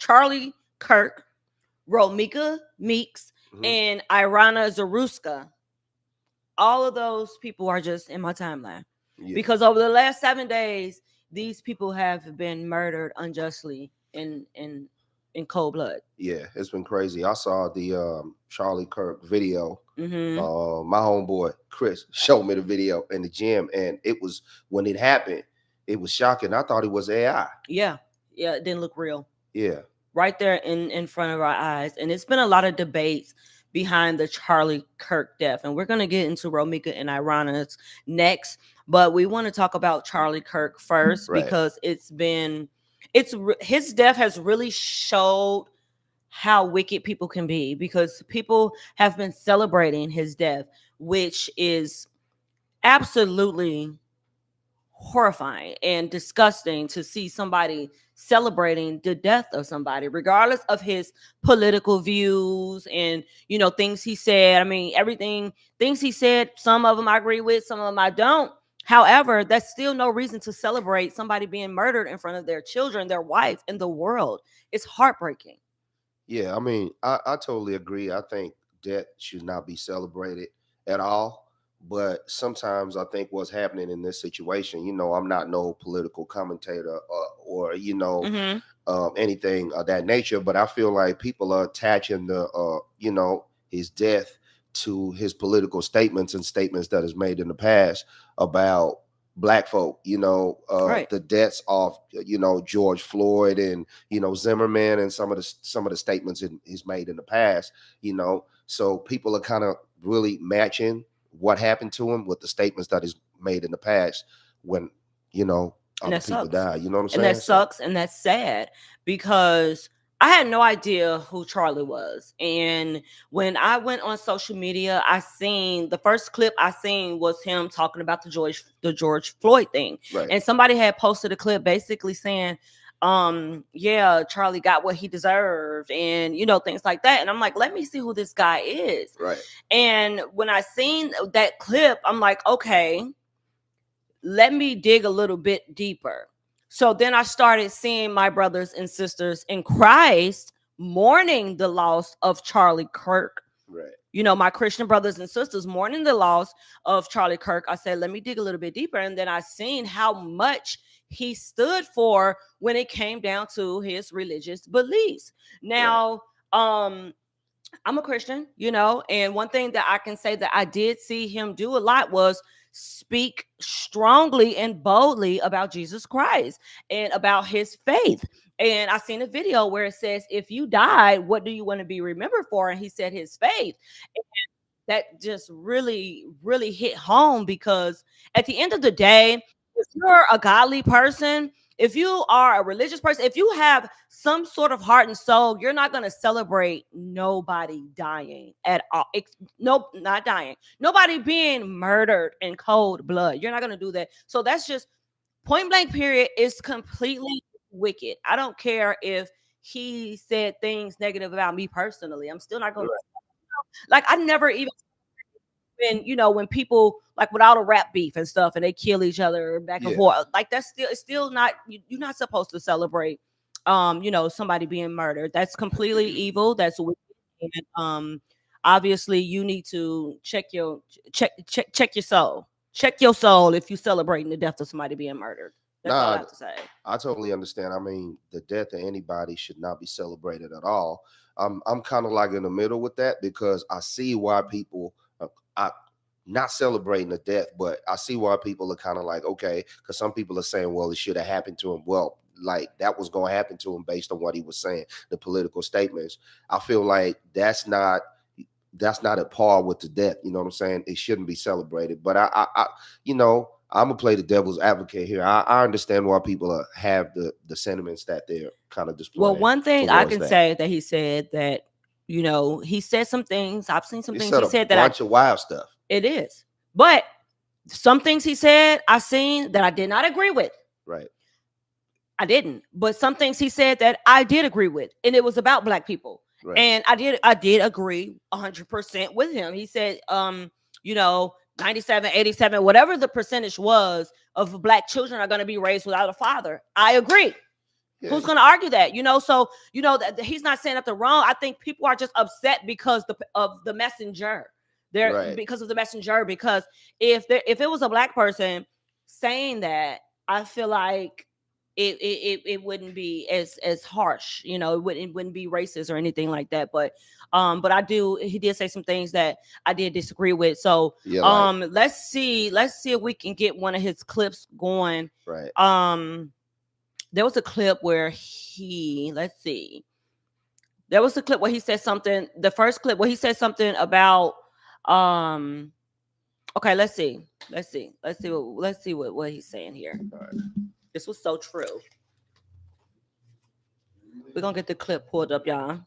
Charlie Kirk, Romika Meeks, and Irana Zaruska. All of those people are just in my timeline because over the last 7 days, these people have been murdered unjustly in cold blood. Yeah, it's been crazy. I saw the Charlie Kirk video. My homeboy Chris showed me the video in the gym, and it was when it happened. It was shocking. I thought it was AI. Yeah, it didn't look real. Yeah, right there in front of our eyes, and it's been a lot of debates behind the Charlie Kirk death, and we're gonna get into Romika and Irana's next. But we want to talk about Charlie Kirk first because his death has really showed how wicked people can be, because people have been celebrating his death, which is absolutely horrifying and disgusting to see somebody celebrating the death of somebody, regardless of his political views and things he said. I mean, things he said, some of them I agree with, some of them I don't. However, that's still no reason to celebrate somebody being murdered in front of their children, their wife, and the world. It's heartbreaking. Yeah, I mean, I totally agree. I think death should not be celebrated at all. But sometimes I think what's happening in this situation, I'm not no political commentator or anything of that nature, but I feel like people are attaching his death to his political statements and statements that is made in the past about black folk, the deaths of George Floyd and Zimmerman and some of the statements he's made in the past, so people are kind of really matching what happened to him with the statements that he's made in the past when other people die. You know what I'm saying? And that sucks, and that's sad, because I had no idea who Charlie was. And when I went on social media, the first clip I seen was him talking about the George Floyd thing. Right. And somebody had posted a clip basically saying, Charlie got what he deserved, and things like that. And I'm like, let me see who this guy is. Right. And when I seen that clip, I'm like, okay, let me dig a little bit deeper. So then I started seeing my brothers and sisters in Christ mourning the loss of Charlie Kirk. Right. My Christian brothers and sisters mourning the loss of Charlie Kirk. I said, let me dig a little bit deeper. And then I seen how much he stood for when it came down to his religious beliefs. Now, I'm a Christian, and one thing that I can say that I did see him do a lot was speak strongly and boldly about Jesus Christ and about his faith. And I seen a video where it says, if you died, what do you want to be remembered for? And he said his faith. And that just really, really hit home, because at the end of the day, if you're a godly person, if you are a religious person, if you have some sort of heart and soul, you're not going to celebrate nobody dying at all. Nope, not dying. Nobody being murdered in cold blood. You're not going to do that. So that's just point blank period. Is completely wicked. I don't care if he said things negative about me personally. I'm still not going to. Like, I never even, when people, like, without a rap beef and stuff, and they kill each other back and forth, like, it's still not, you're not supposed to celebrate somebody being murdered. That's completely evil. That's wicked. And obviously you need to check your soul. Check your soul if you're celebrating the death of somebody being murdered. That's all I have to say. I totally understand. I mean, the death of anybody should not be celebrated at all. I'm kind of like in the middle with that, because I see why people are not celebrating the death, but I see why people are kind of like, okay, because some people are saying, well, it should have happened to him. Well, like, that was going to happen to him based on what he was saying, the political statements. I feel like that's not at par with the death. You know what I'm saying? It shouldn't be celebrated. But I I'm gonna play the devil's advocate here. I understand why people have the sentiments that they're kind of displaying. Well, one thing I can say that he said that, he said some things. I've seen some things he said that a bunch of wild stuff. It is, but some things he said I've seen that I did not agree with. Right. I didn't, but some things he said that I did agree with, and it was about black people. Right. And I did agree 100% with him. He said, 97, 87, whatever the percentage was of black children are going to be raised without a father. I agree. Yeah. Who's going to argue that? So that he's not saying nothing wrong. I think people are just upset because of the messenger. Right. Because of the messenger. Because if it was a black person saying that, I feel like it wouldn't be as harsh. It wouldn't be racist or anything like that. But he did say some things that I did disagree with. So Yeah. Like, let's see if we can get one of his clips going. right. There was a clip where there was a clip where he said something. The first clip where he said something about okay, let's see what he's saying here. Right. This was so true. We're gonna get the clip pulled up, y'all.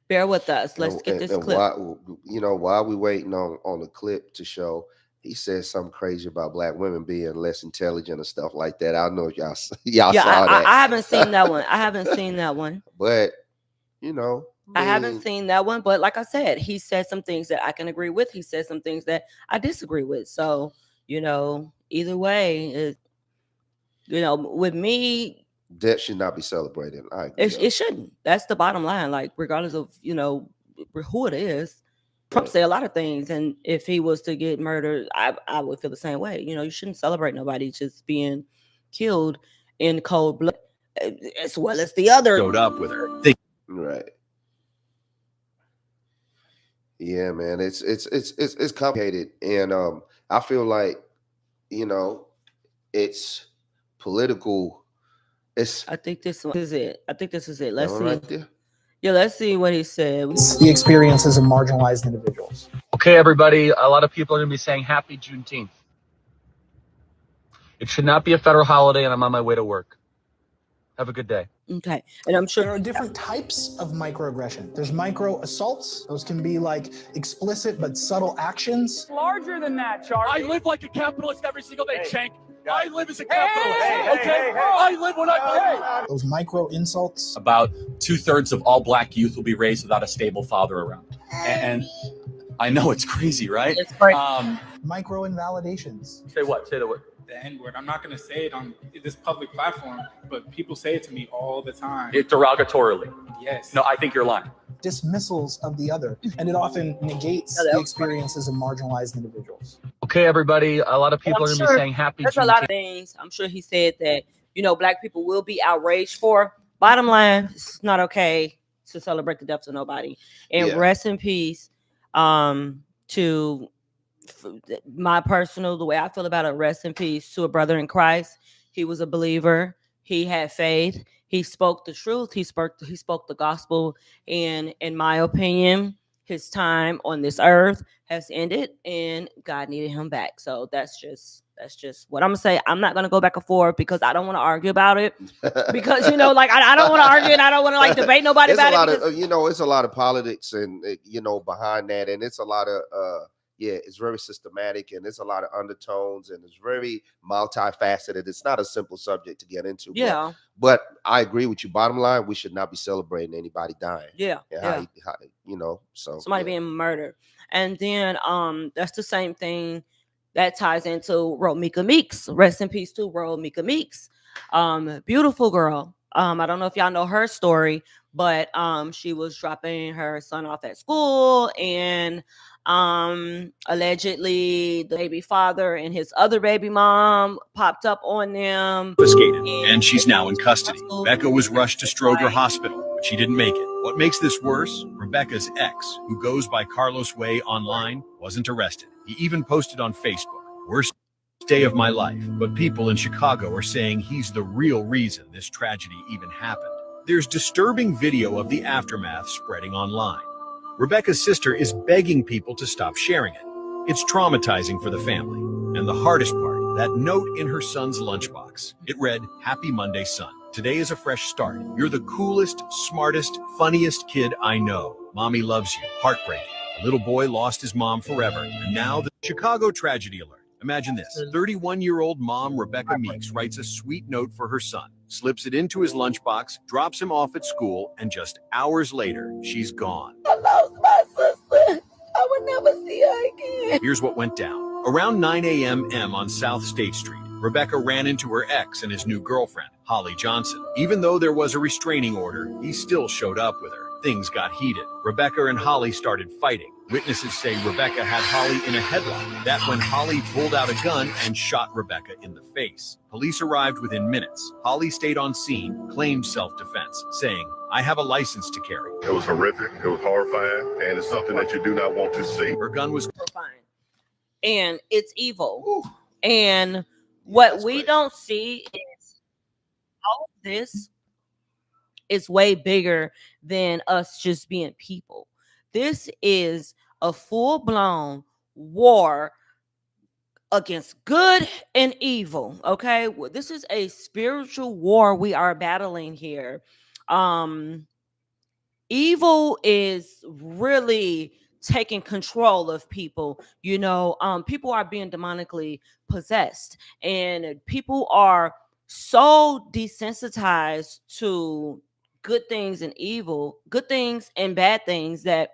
Bear with us. Let's get this clip. While we waiting on the clip to show, he said something crazy about black women being less intelligent and stuff like that. I don't know if y'all saw that. I haven't seen that one. But I haven't seen that one. But like I said, he said some things that I can agree with. He said some things that I disagree with. So either way, with me, that should not be celebrated. I agree. It shouldn't. That's the bottom line. Like, regardless of who it is, Trump said a lot of things, and if he was to get murdered, I would feel the same way. You shouldn't celebrate nobody just being killed in cold blood, as well as the other. Showed up with her. Right. Yeah, man. It's complicated, and I feel like it's political. I think this is it. Let's see. Right there? Yeah, let's see what he said. The experiences of marginalized individuals. Okay, everybody, a lot of people are going to be saying Happy Juneteenth. It should not be a federal holiday, and I'm on my way to work. Have a good day. Okay, and I'm sure there are different types of microaggression. There's micro assaults. Those can be like explicit but subtle actions. Larger than that, Charlie. I live like a capitalist every single day, Shank. I live as a capitalist. Okay? I live when I Those micro insults. About 2/3 of all black youth will be raised without a stable father around. And I know it's crazy, right? It's crazy. Micro invalidations. Say what? Say the word. The N-word. I'm not going to say it on this public platform, but people say it to me all the time. It derogatorily. Yes. No, I think you're lying. Dismissals of the other, and it often negates the experiences of marginalized individuals. Okay, everybody, a lot of people are going to be saying Happy There's Juneteenth. a lot of things. I'm sure he said that, black people will be outraged for. Bottom line, it's not okay to celebrate the deaths of nobody. And rest in peace to the way I feel about it, rest in peace to a brother in Christ. He was a believer. He had faith. He spoke the truth. He spoke the gospel. And in my opinion, his time on this earth has ended, and God needed him back. So that's just what I'm gonna say. I'm not gonna go back and forth because I don't want to argue about it. Because I don't want to argue and I don't want to debate nobody about it. It's a lot of politics and behind that, and it's a lot of it's very systematic, and it's a lot of undertones, and it's very multifaceted. It's not a simple subject to get into. Yeah. But I agree with you. Bottom line, we should not be celebrating anybody dying. Yeah. So somebody being murdered. And then that's the same thing that ties into Romika Meeks. Rest in peace to Romika Meeks. Beautiful girl. I don't know if y'all know her story, but she was dropping her son off at school, and allegedly the baby father and his other baby mom popped up on them. And she's now in custody. Becca was rushed to Stroger Hospital, but she didn't make it. What makes this worse? Rebecca's ex, who goes by Carlos Way online, wasn't arrested. He even posted on Facebook, "Worst day of my life," but people in Chicago are saying he's the real reason this tragedy even happened. There's disturbing video of the aftermath spreading online. Rebecca's sister is begging people to stop sharing it. It's traumatizing for the family. And the hardest part, that note in her son's lunchbox. It read, "Happy Monday, son. Today is a fresh start. You're the coolest, smartest, funniest kid I know. Mommy loves you." Heartbreaking. A little boy lost his mom forever. And now the Chicago tragedy alert. Imagine this. 31-year-old mom Rebecca Meeks writes a sweet note for her son, slips it into his lunchbox, drops him off at school, and just hours later, she's gone. I lost my sister. I would never see her again. Here's what went down. Around 9 a.m. on South State Street, Rebecca ran into her ex and his new girlfriend, Holly Johnson. Even though there was a restraining order, he still showed up with her. Things got heated. Rebecca and Holly started fighting. Witnesses say Rebecca had Holly in a headlock. That when Holly pulled out a gun and shot Rebecca in the face. Police arrived within minutes. Holly stayed on scene, claimed self-defense, saying, "I have a license to carry." It was horrific. It was horrifying, and it's something that you do not want to see. Her gun was Fine. And it's evil. Ooh. And what that's we crazy. don't see is all of this is way bigger than us just being people. This is a full-blown war against good and evil. Okay, this is a spiritual war we are battling here. Evil is really taking control of people. People are being demonically possessed, and people are so desensitized to good things and evil, good things and bad things, that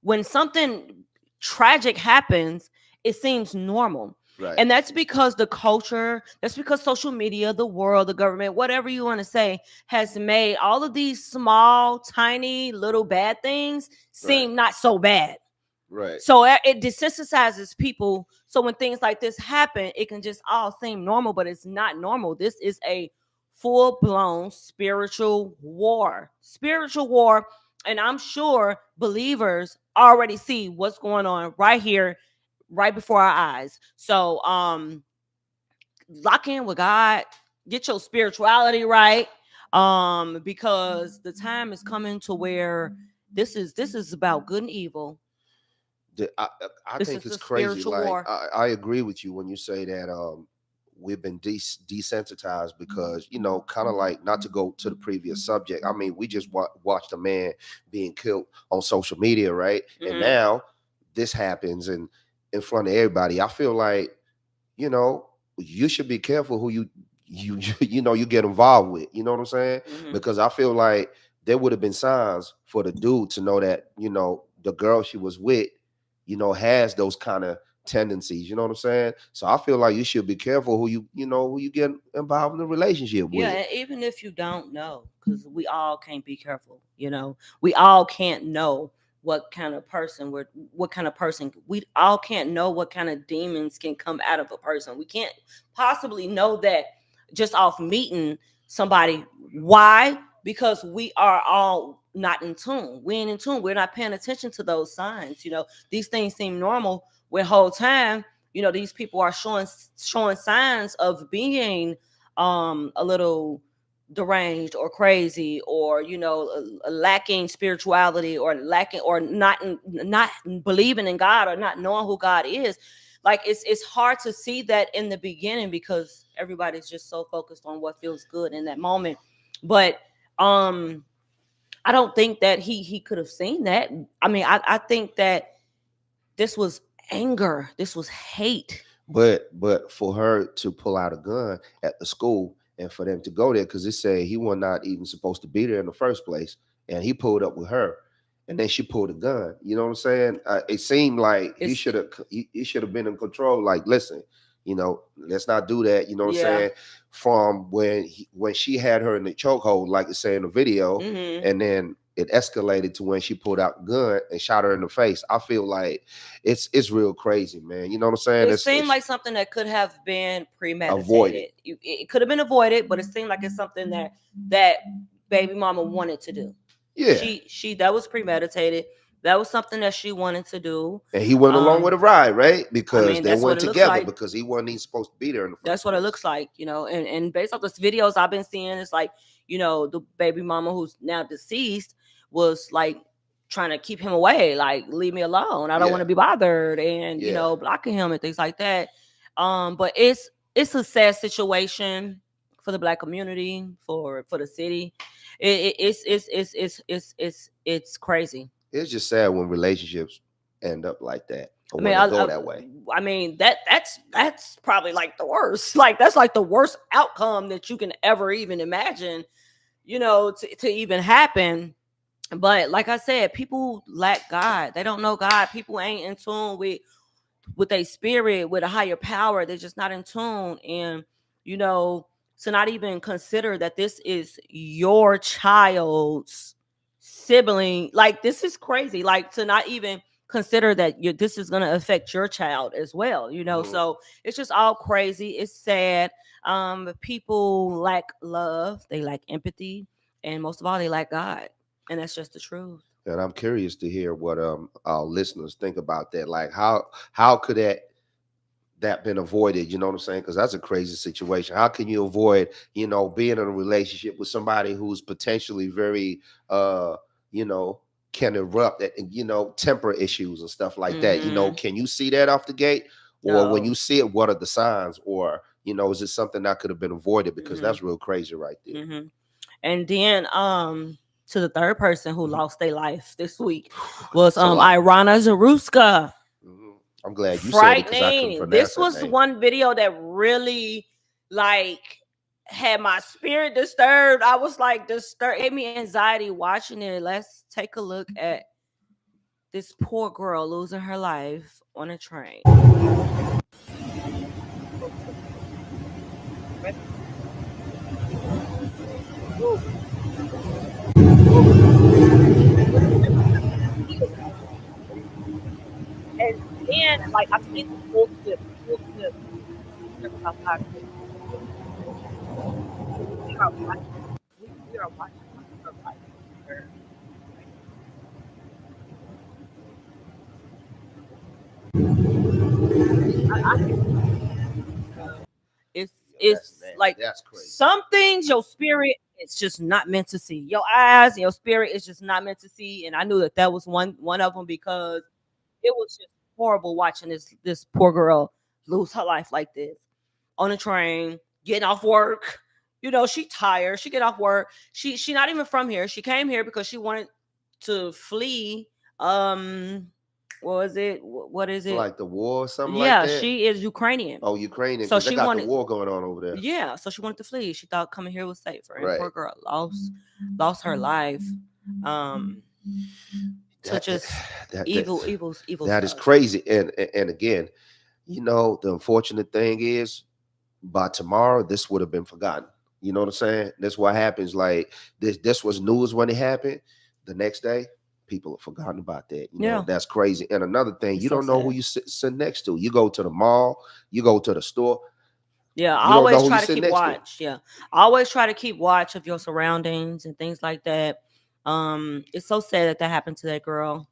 when something tragic happens, it seems normal. Right. And that's because the culture, that's because social media, the world, the government, whatever you want to say, has made all of these small, tiny, little bad things seem not so bad. Right. So it desensitizes people. So when things like this happen, it can just all seem normal, but it's not normal. This is a full-blown spiritual war. Spiritual war. And I'm sure believers already see what's going on right here, right before our eyes. So lock in with God, get your spirituality right. Because the time is coming to where this is about good and evil. I This think is it's the crazy. spiritual Like war. I agree with you when you say that we've been desensitized because kind of like, not to go to the previous subject. I mean, we just watched a man being killed on social media, right? And Mhm. now this happens and in front of everybody. I feel like you should be careful who you you get involved with. You know what I'm saying? Mhm. Because I feel like there would have been signs for the dude to know that the girl she was with has those kind of tendencies. You know what I'm saying? So I feel like you should be careful who you get involved in a relationship Yeah, with. and even if you don't know, because we all can't be careful, we all can't know what kind of person we all can't know what kind of demons can come out of a person. We can't possibly know that just off meeting somebody. Why? Because we are all not in tune. We ain't in tune. We're not paying attention to those signs. These things seem normal when whole time, these people are showing signs of being a little deranged or crazy, or lacking spirituality, or lacking, or not believing in God, or not knowing who God is. Like it's hard to see that in the beginning because everybody's just so focused on what feels good in that moment. But I don't think that he could have seen that. I mean, I think that this was anger, this was hate. But for her to pull out a gun at the school and for them to go there, because it said he was not even supposed to be there in the first place, and he pulled up with her, and then she pulled a gun. You know what I'm saying? It seemed like he should have been in control. Like, listen, let's not do that. You know what I'm Yeah. saying? From when she had her in the chokehold, like it said in the video, Mhm. and then it escalated to when she pulled out the gun and shot her in the face. I feel like it's real crazy, man. You know what I'm saying? It seemed like something that could have been premeditated. Avoided. It could have been avoided, but it seemed like it's something that baby mama wanted to do. Yeah. She that was premeditated. That was something that she wanted to do. And he went along with a ride, right? Because they that's what went it looks together like. because he wasn't even supposed to be there in the first That's what it place. looks like, and based off the videos I've been seeing, it's like, the baby mama who's now deceased was like trying to keep him away, like, leave me alone. I don't want to be bothered, and blocking him and things like that. But it's a sad situation for the Black community, for the city. It's crazy. It's just sad when relationships end up like that, or I when mean, they go that way. I mean, that's probably like the worst. Like, that's like the worst outcome that you can ever even imagine, to even happen. But like I said, people lack God. They don't know God. People ain't in tune with a spirit, with a higher power. They're just not in tune. And to not even consider that this is your child's sibling. Like, this is crazy. Like, to not even consider that this is going to affect your child as well, you know. So it's just all crazy. It's sad. People lack love, they lack empathy, and most of all, they lack God. And that's just the truth. And I'm curious to hear what our listeners think about that. Like, how could that been avoided? You know what I'm saying? Because that's a crazy situation. How can you avoid, you know, being in a relationship with somebody who's potentially very, you know, can erupt at, you know, temper issues and stuff like that? You know, can you see that off the gate? Or when you see it, what are the signs? Or, you know, is it something that could have been avoided? Because that's real crazy right there. And then to the third person who lost their life this week was So Irana Zaruska. I'm glad you said it because I couldn't Frightening. pronounce This was her name. one video that really like had my spirit disturbed. I was like disturbed, gave me anxiety watching it. Let's take a look at this poor girl losing her life on a train. And then, like, I've seen the full clip. We are watching her life. It's like that's crazy. Some things your spirit is just not meant to see. Your eyes and your spirit is just not meant to see. And I knew that was one of them, because it was just horrible watching this poor girl lose her life like this on a train, getting off work. You know, she tired. She get off work. She not even from here. She came here because she wanted to flee. What is it? What is it? Like the war or something like Yeah, that? she is Ukrainian. Oh, Ukrainian. So So they got the war going on over there. Yeah, so she wanted to flee. She thought coming here was safer. And Right. poor girl lost her life. To just evil. That is stuff. crazy. And again, you know, the unfortunate thing is, by tomorrow, this would have been forgotten. You know what I'm saying? That's what happens. Like this was news when it happened. The next day, people have forgotten about that. You know, that's crazy. And another thing, you don't know who you sit next to. You go to the mall, you go to the store. Yeah, I always try to keep watch. Yeah, I always try to keep watch of your surroundings and things like that. It's so sad that happened to that girl.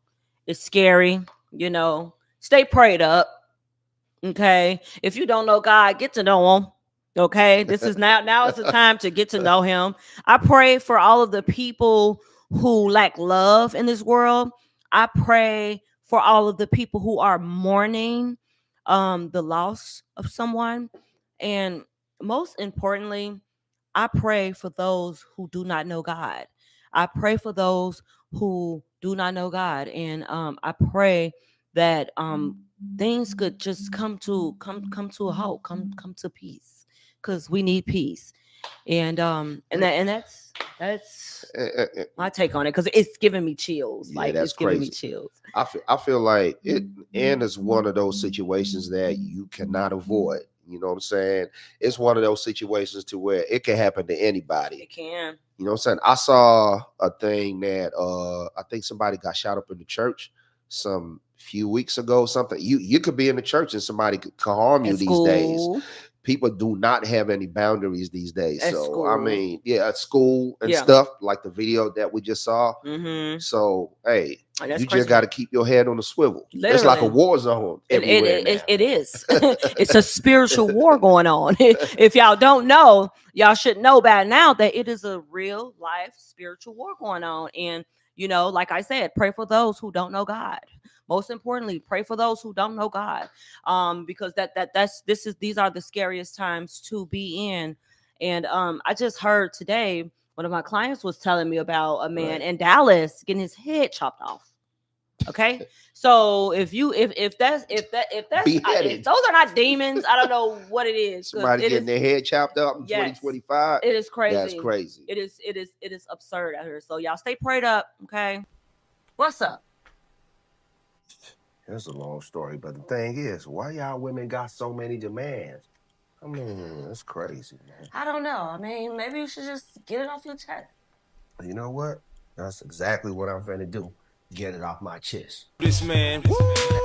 It's scary. You know, stay prayed up. Okay, if you don't know God, get to know Him. Okay, this is now is the time to get to know Him. I pray for all of the people who lack love in this world. I pray for all of the people who are mourning the loss of someone. And most importantly, I pray for those who do not know God. I pray for those who do not know God. And I pray that things could just come to a halt, come to peace, because we need peace. And that's my take on it, because it's giving me chills. Yeah, like, that's it's giving me crazy. chills. I feel like it, and it's one of those situations that you cannot avoid. You know what I'm saying? It's one of those situations to where it can happen to anybody. It can. You know what I'm saying? I saw a thing that I think somebody got shot up in the church some few weeks ago. Something you could be in the church and somebody could harm you these days. People do not have any boundaries these days. At so school. I mean, yeah, at school and Yeah. stuff, like the video that we just saw. So hey, That's you crazy. just got to keep your head on the swivel. Literally. It's like a war zone everywhere. It is. It's a spiritual war going on. If y'all don't know, y'all should know by now that it is a real life spiritual war going on. And you know, like I said, pray for those who don't know God. Most importantly, pray for those who don't know God. Because these are the scariest times to be in. And I just heard today, one of my clients was telling me about a man in Dallas getting his head chopped off. Okay, so if that's if those are not demons, I don't know what it is. Somebody getting their head chopped up in 2025. It is crazy. That's crazy. It is absurd out here. So y'all stay prayed up. Okay, what's up? That's a long story, but the thing is, why y'all women got so many demands? I mean, that's crazy, man. I don't know. I mean, maybe you should just get it off your chest. You know what? That's exactly what I'm finna do. Get it off my chest. This man. Woo!